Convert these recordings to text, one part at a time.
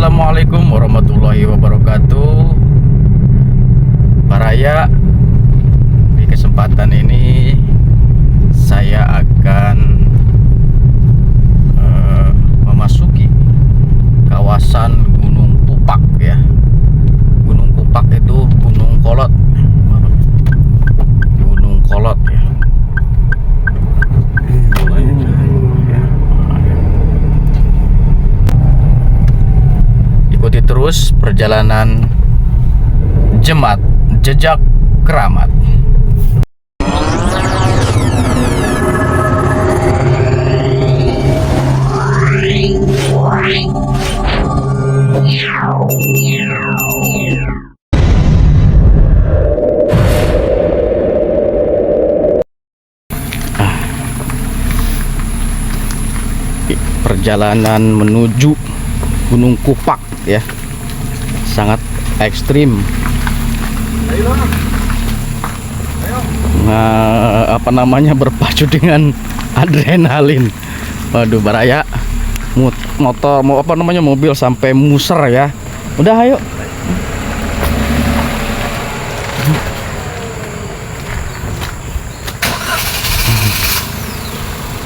Assalamualaikum warahmatullahi wabarakatuh. Baraya, di kesempatan ini saya akan memasuki kawasan Gunung Pupak ya. Gunung Pupak itu Gunung Kolot. Gunung Kolot ya. Ikuti terus perjalanan Jejak Keramat. Perjalanan menuju Gunung Pupak ya, sangat ekstrim. Berpacu dengan adrenalin. Waduh, Baraya, motor mobil sampai muser ya. Udah, ayo.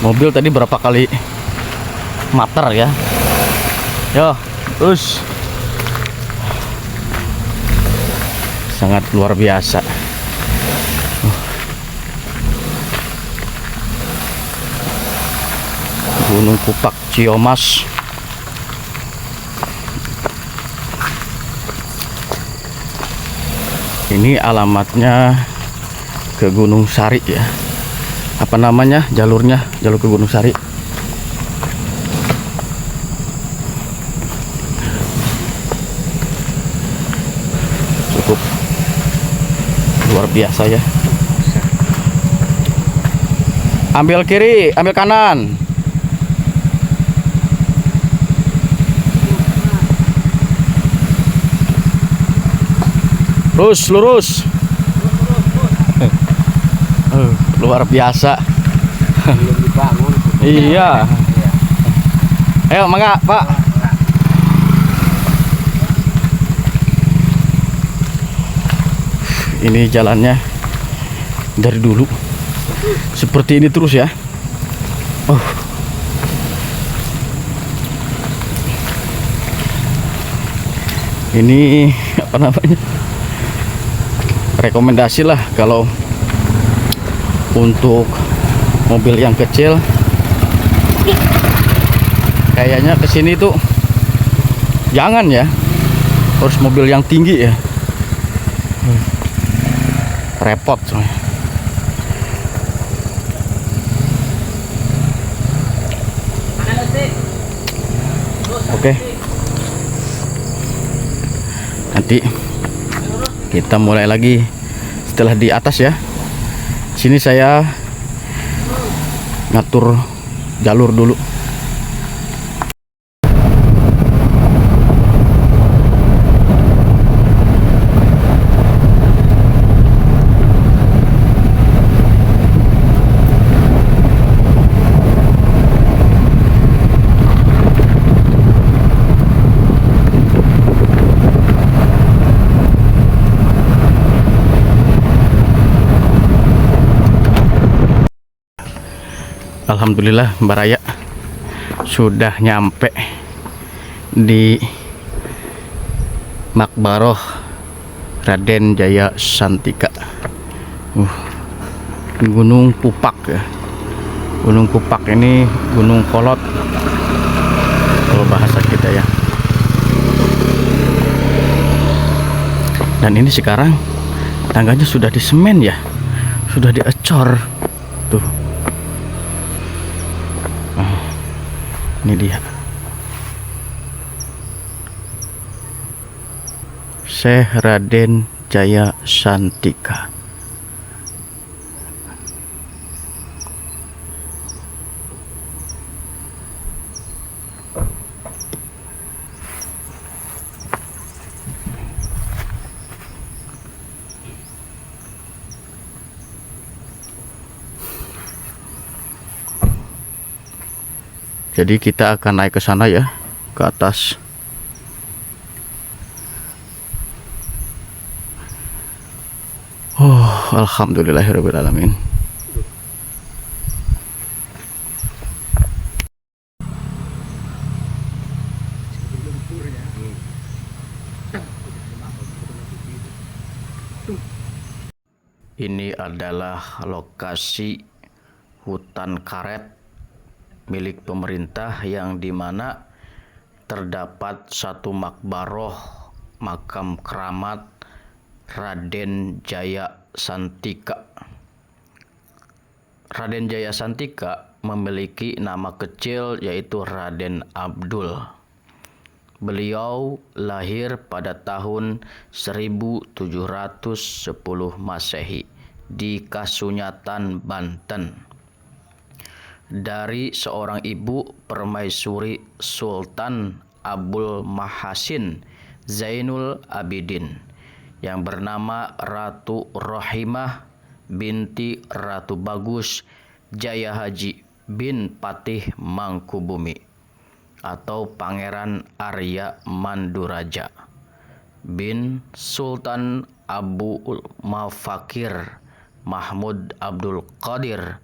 Mobil tadi berapa kali mater ya. Yo, terus sangat luar biasa. Gunung Pupak Ciomas. Ini alamatnya ke Gunung Sari ya. Apa namanya? Jalurnya, jalur ke Gunung Sari. Cukup luar biasa ya. Ambil kiri, ambil kanan. Lurus. Luar biasa. Belum dibangun. Iya. Ayo, mangga, Pak. Ini jalannya dari dulu seperti ini terus ya. Ini apa namanya? Rekomendasi lah kalau untuk mobil yang kecil, kayaknya kesini tuh jangan ya, harus mobil yang tinggi ya, repot soalnya. Oke, nanti kita mulai lagi setelah di atas ya. Sini saya ngatur jalur dulu. Alhamdulillah, Baraya sudah nyampe di Makbaroh Raden Jaya Santika, Gunung Pupak ya. Gunung Pupak ini Gunung Kolot kalau bahasa kita ya. Dan ini sekarang tangganya sudah disemen ya, sudah diecor tuh. Ini dia, Syekh Raden Jaya Santika. Jadi kita akan naik ke sana ya, ke atas. Alhamdulillahirrahmanirrahim. Ini adalah lokasi hutan karet milik pemerintah yang dimana terdapat satu makbaroh makam keramat Raden Jaya Santika. Raden Jaya Santika memiliki nama kecil yaitu Raden Abdul. Beliau lahir pada tahun 1710 Masehi di Kasunyatan, Banten. Dari seorang ibu permaisuri Sultan Abul Mahasin Zainul Abidin yang bernama Ratu Rohimah binti Ratu Bagus Jaya Haji bin Patih Mangkubumi atau Pangeran Arya Manduraja bin Sultan Abu Mafakir Mahmud Abdul Qadir,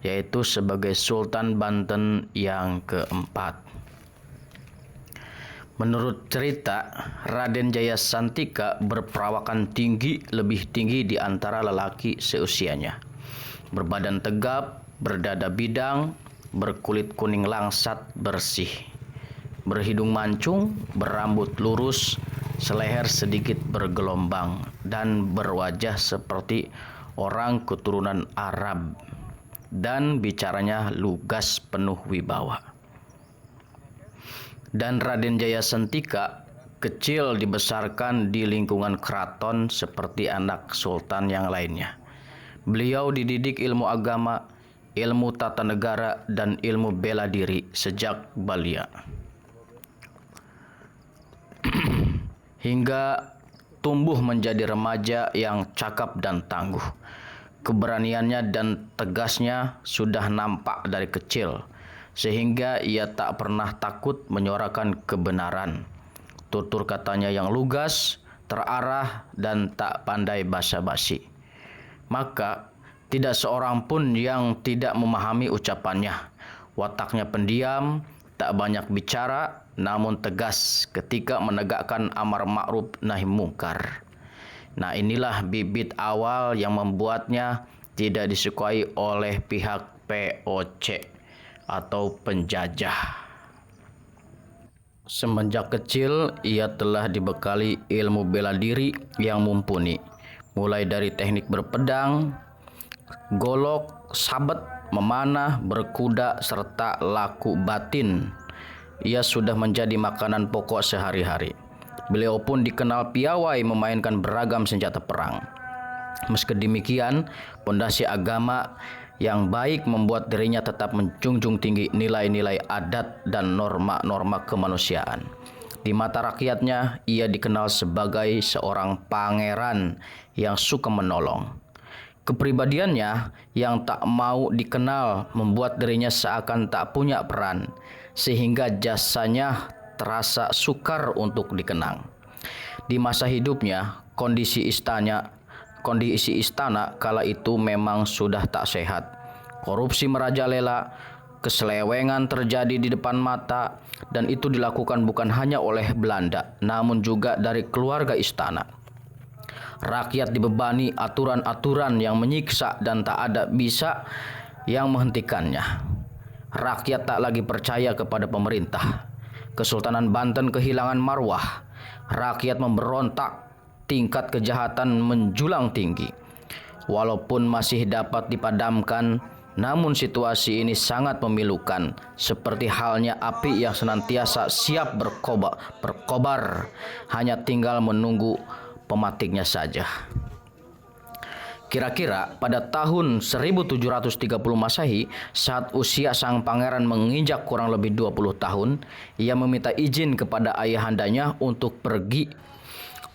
yaitu sebagai Sultan Banten yang keempat. Menurut cerita, Raden Jaya Santika berperawakan tinggi, lebih tinggi di antara lelaki seusianya. Berbadan tegap, berdada bidang, berkulit kuning langsat bersih, berhidung mancung, berambut lurus, seleher sedikit bergelombang, dan berwajah seperti orang keturunan Arab, dan bicaranya lugas penuh wibawa. Dan Raden Jaya Santika kecil dibesarkan di lingkungan keraton seperti anak sultan yang lainnya. Beliau dididik ilmu agama, ilmu tata negara, dan ilmu bela diri sejak balia. Hingga tumbuh menjadi remaja yang cakap dan tangguh. Keberaniannya dan tegasnya sudah nampak dari kecil, sehingga ia tak pernah takut menyuarakan kebenaran. Tutur katanya yang lugas, terarah, dan tak pandai basa-basi. Maka tidak seorang pun yang tidak memahami ucapannya. Wataknya pendiam, tak banyak bicara, namun tegas ketika menegakkan amar ma'ruf nahi mungkar. Nah, inilah bibit awal yang membuatnya tidak disukai oleh pihak POC atau penjajah. Semenjak kecil, ia telah dibekali ilmu bela diri yang mumpuni, mulai dari teknik berpedang, golok, sabet, memanah, berkuda, serta laku batin. Ia sudah menjadi makanan pokok sehari-hari. Beliau pun dikenal piawai memainkan beragam senjata perang. Meski demikian, pondasi agama yang baik membuat dirinya tetap menjunjung tinggi nilai-nilai adat dan norma-norma kemanusiaan. Di mata rakyatnya, ia dikenal sebagai seorang pangeran yang suka menolong. Kepribadiannya yang tak mau dikenal membuat dirinya seakan tak punya peran, sehingga jasanya terasa sukar untuk dikenang. Di masa hidupnya, kondisi istana kala itu memang sudah tak sehat. Korupsi merajalela, keselewengan terjadi di depan mata, dan itu dilakukan bukan hanya oleh Belanda, namun juga dari keluarga istana. Rakyat dibebani aturan-aturan yang menyiksa dan tak ada bisa yang menghentikannya. Rakyat tak lagi percaya kepada pemerintah. Kesultanan Banten kehilangan marwah. Rakyat memberontak. Tingkat kejahatan menjulang tinggi. Walaupun masih dapat dipadamkan, namun situasi ini sangat memilukan, seperti halnya api yang senantiasa siap berkobar, hanya tinggal menunggu pematiknya saja. Kira-kira pada tahun 1730 Masehi, saat usia sang pangeran menginjak kurang lebih 20 tahun, ia meminta izin kepada ayahandanya untuk pergi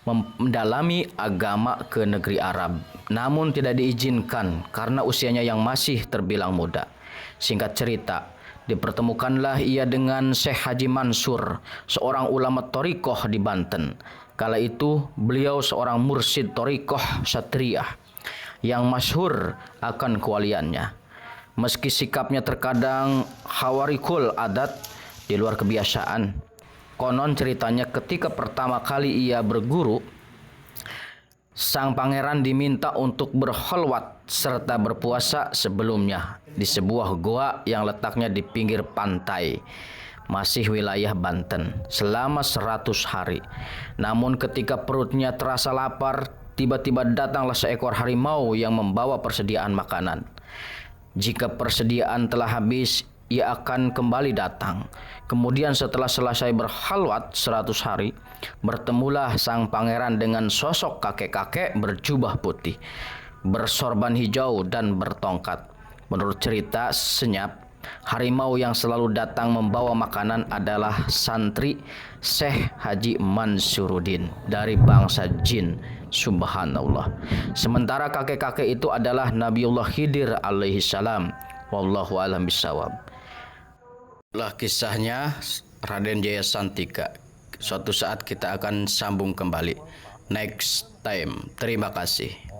mendalami agama ke negeri Arab. Namun tidak diizinkan karena usianya yang masih terbilang muda. Singkat cerita, dipertemukanlah ia dengan Syekh Haji Mansur, seorang ulama thariqah di Banten. Kala itu beliau seorang mursyid thariqah Satriyah. yang masyhur akan kewaliannya. Meski sikapnya terkadang khawarikul adat, di luar kebiasaan. Konon ceritanya ketika pertama kali ia berguru, sang pangeran diminta untuk berkholwat serta berpuasa sebelumnya di sebuah goa yang letaknya di pinggir pantai, masih wilayah Banten, selama 100 hari. Namun ketika perutnya terasa lapar, tiba-tiba datanglah seekor harimau yang membawa persediaan makanan. Jika persediaan telah habis, ia akan kembali datang. Kemudian setelah selesai berkhalwat 100 hari, bertemulah sang pangeran dengan sosok kakek-kakek berjubah putih, bersorban hijau dan bertongkat. Menurut cerita senyap, harimau yang selalu datang membawa makanan adalah santri Syekh Haji Mansuruddin dari bangsa jin. Subhanallah. Sementara kakek-kakek itu adalah Nabiullah Khidir alaihi salam. Wallahu a'lam bishawab. Lah kisahnya Raden Jayasantika. Suatu saat kita akan sambung kembali. Next time. Terima kasih.